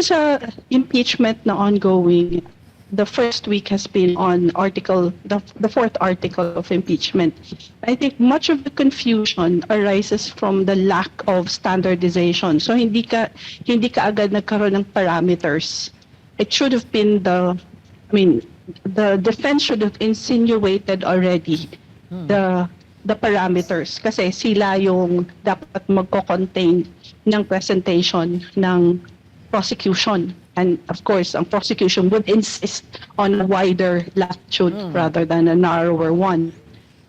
sa impeachment na ongoing, the first week has been on the fourth article of impeachment. I think much of the confusion arises from the lack of standardization. So hindi ka agad nagkaroon ng parameters. It should have been the defense should have insinuated already the parameters kasi sila yung dapat magko-contain ng presentation ng prosecution. And of course, ang prosecution would insist on a wider latitude rather than a narrower one.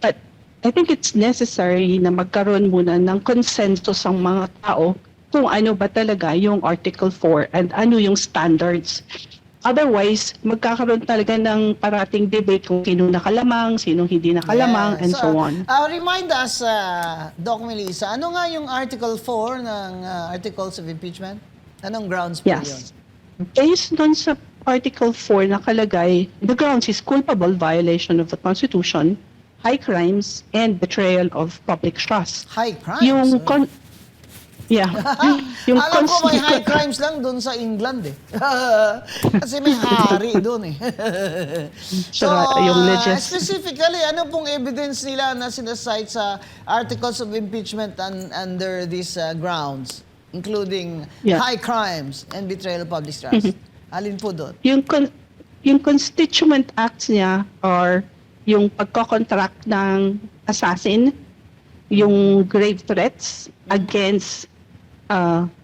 But I think it's necessary na magkaroon muna ng consensus ang mga tao kung ano ba talaga yung Article 4 and ano yung standards. Otherwise, magkakaroon talaga ng parating debate kung sino nakalamang, sino hindi nakalamang, and so on. Remind us, Doc Melissa, ano nga yung Article 4 ng Articles of Impeachment? Anong grounds po yun? Based on sa Article 4 nakalagay, the grounds is culpable violation of the Constitution, high crimes, and betrayal of public trust. High crimes? Yung Alam ko may high crimes lang doon sa England eh. Kasi may hari doon eh. So, specifically, ano pong evidence nila na sinasite sa Articles of Impeachment under these grounds? Including high crimes and betrayal of public trust. Alin po doon? Yung constituent acts niya or yung pagkocontract ng assassin, yung grave threats against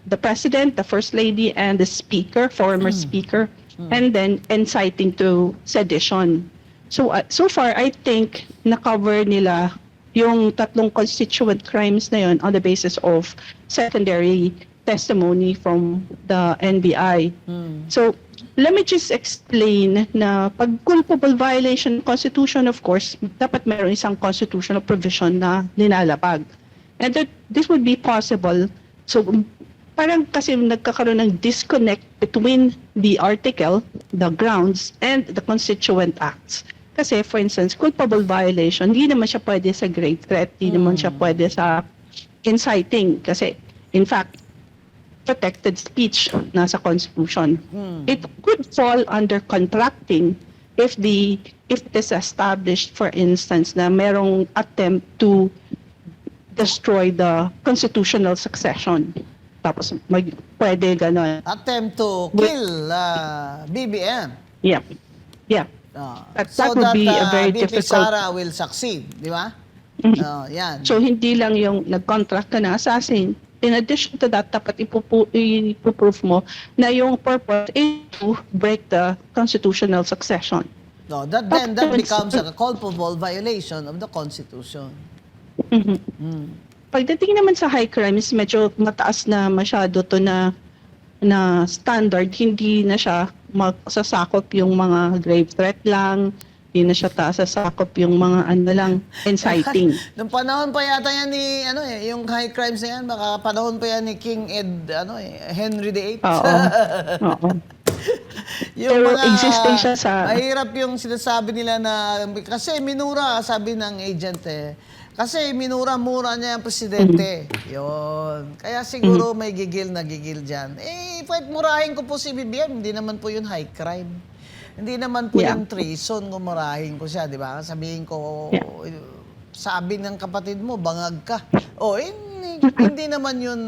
the president, the first lady, and the speaker, former speaker, and then inciting to sedition. So far, I think na-cover nila yung tatlong constituent crimes na yun on the basis of secondary testimony from the NBI. So, let me just explain na pag culpable violation of Constitution, of course, dapat meron isang constitutional provision na nilalabag. And that this would be possible. So, parang kasi nagkakaroon ng disconnect between the article, the grounds, and the constituent acts. Kasi, for instance, culpable violation, hindi naman siya pwede sa grave threat, hindi naman siya pwede sa inciting. Kasi, in fact, protected speech nasa Constitution. It could fall under contracting if it is established, for instance, na merong attempt to destroy the constitutional succession. Tapos, pwede ganon. Attempt to kill BBM. Yeah. That would be a very BP difficult... Sara will succeed, di ba? Yan. So, hindi lang yung nag-contract ka na assassin. In addition to that, dapat ipuproof mo na yung purpose is to break the constitutional succession. No, that becomes a culpable violation of the Constitution. Pagdating naman sa high crimes, medyo mataas na masyado to na standard. Hindi na siya masasakop yung mga grave threat lang, hindi na siya sasakop yung mga inciting. Nung panahon pa yata yan ni, yung high crimes na yan, baka panahon pa yan ni King Henry VIII. Oo. Yung pero mga, existing siya sa... Mahirap yung sinasabi nila na, kasi minura, sabi ng agent kasi minura-mura niya ang presidente. Yun. Kaya siguro may gigil dyan. Pwede murahin ko po si BBM, hindi naman po yun high crime. Hindi naman po yung treason kung murahin ko siya, di ba? Sabihin ko, sabi ng kapatid mo, bangag ka. Hindi naman yun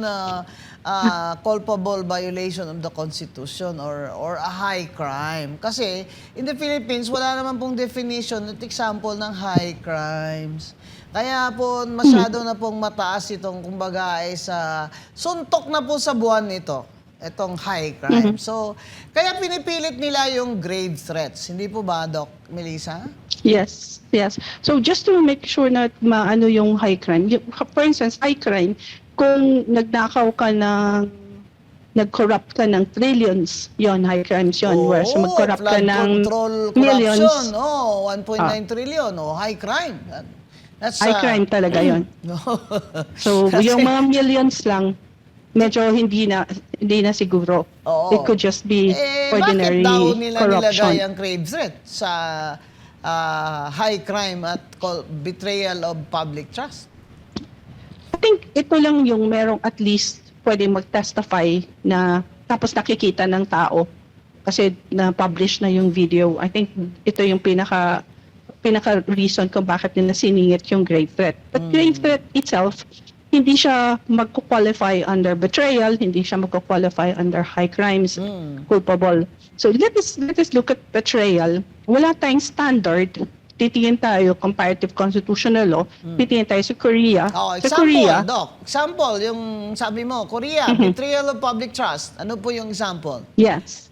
culpable violation of the Constitution or a high crime. Kasi in the Philippines, wala naman pong definition at example ng high crimes. Kaya po masyado na pong mataas itong kumbaga sa suntok na po sa buwan ito. Itong high crime. So, kaya pinipilit nila yung grave threats. Hindi po ba, Doc Melissa? Yes. So, just to make sure na maano yung high crime. For instance, high crime, kung nagnakaw ka nag-corrupt ka ng trillions, yon high crimes yon. Whereas mag-corrupt ka ng millions. 1.9 trillion, high crime. That's, high crime talaga yon. So, yung mga millions lang, medyo hindi na siguro. It could just be ordinary bakit daw nila corruption. Nilagay ang grave threat sa high crime at betrayal of public trust? I think ito lang yung merong at least pwede mag-testify na tapos nakikita ng tao kasi na-publish na yung video. I think ito yung pinaka reason kung bakit nila siningit yung grave threat. But grave threat itself, hindi siya magko-qualify under betrayal, hindi siya magko-qualify under high crimes, culpable. So let us look at betrayal. Wala tayong standard. Titingin tayo comparative constitutional law. Titingin tayo sa Korea. Oh, Sa example, Korea, Doc. Example, yung sabi mo, Korea, betrayal of public trust. Ano po yung example? yes.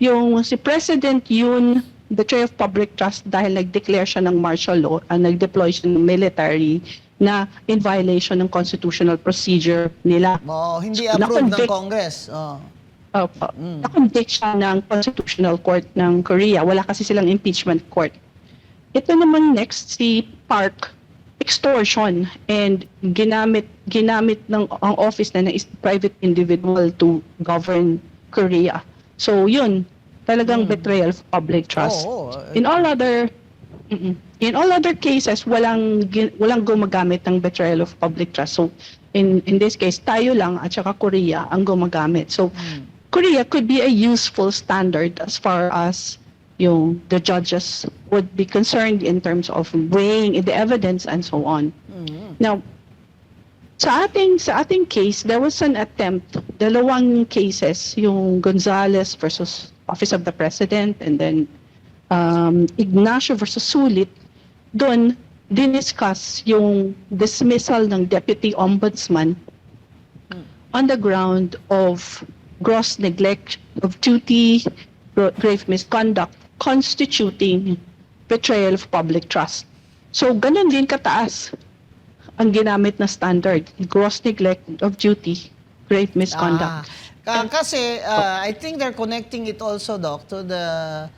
Yung si President Yoon, betrayal of public trust dahil nag-declare siya ng martial law at nag-deploy siya ng military na in violation ng constitutional procedure nila. Oh, hindi So, approved ng na-convict- Congress. Oh. Opo. Na-convict siya ng Constitutional Court ng Korea. Wala kasi silang impeachment court. Ito naman next, si Park, extortion and ginamit ng ang office na is private individual to govern Korea. So yun, talagang betrayal of public trust. Oo. In all other cases, walang gumagamit ng betrayal of public trust. So in this case, tayo lang at saka Korea ang gumagamit. So Korea could be a useful standard as far as the judges would be concerned in terms of weighing the evidence and so on. Now, sa ating case, there was an attempt, dalawang cases, yung Gonzales versus Office of the President and then Ignacio versus Sulit. Doon, diniscuss yung dismissal ng Deputy Ombudsman on the ground of gross neglect of duty, grave misconduct, constituting betrayal of public trust. So, ganun din kataas ang ginamit na standard, gross neglect of duty, grave misconduct. Kasi I think they're connecting it also, Doc, to the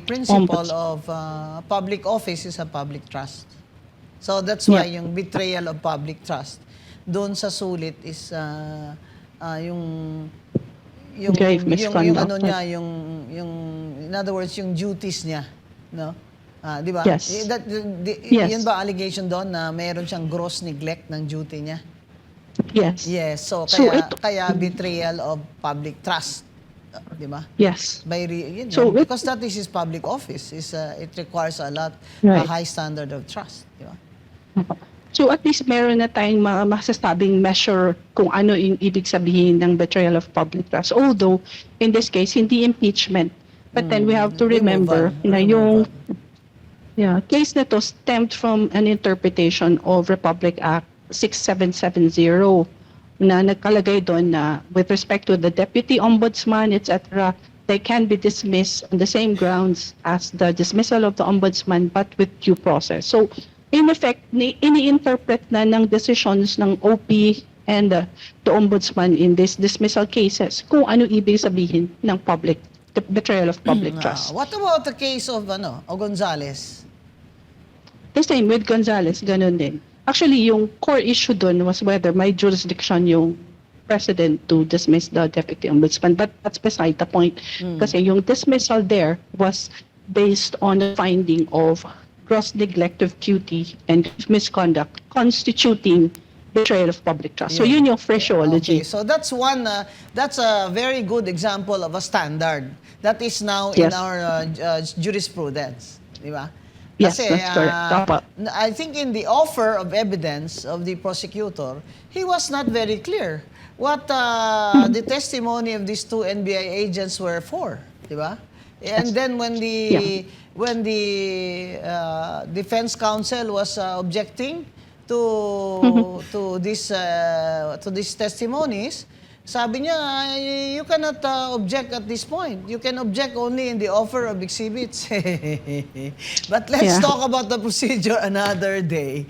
principle of public office is a public trust. So that's why yung betrayal of public trust doon sa Sulit is yung grave misconduct. ano niya, yung in other words yung duties niya, no? Di ba? Yes. Yes. Yun ba allegation doon na mayroon siyang gross neglect ng duty niya? Yes. Yes. So So, kaya betrayal of public trust, di ba? Yes. Because that is his public office, it requires a Right. high standard of trust, di ba? So at least meron na tayong masasabing measure kung ano yung ibig sabihin ng betrayal of public trust. Although, in this case, hindi impeachment. But then we have to remember na yung case na to stemmed from an interpretation of Republic Act 6770 na nagkalagay doon na with respect to the Deputy Ombudsman, etc., they can be dismissed on the same grounds as the dismissal of the Ombudsman but with due process. So, in effect, ini-interpret na ng decisions ng OP and the Ombudsman in these dismissal cases kung ano ibig sabihin ng betrayal of public trust. What about the case of Gonzales? The same with Gonzales, ganun din. Actually, yung core issue doon was whether may jurisdiction yung president to dismiss the deputy ombudsman. But that's beside the point. Kasi yung dismissal there was based on the finding of gross neglect of duty and misconduct constituting betrayal of public trust. So yun yung phraseology. Okay, so that's that's a very good example of a standard that is now in our jurisprudence, di ba? Yes, that's correct. Tama. I think in the offer of evidence of the prosecutor, he was not very clear what the testimony of these two NBI agents were for, di ba? And then when the defense counsel was objecting to these testimonies, sabi niya, you cannot object at this point. You can object only in the offer of exhibits. But let's talk about the procedure another day.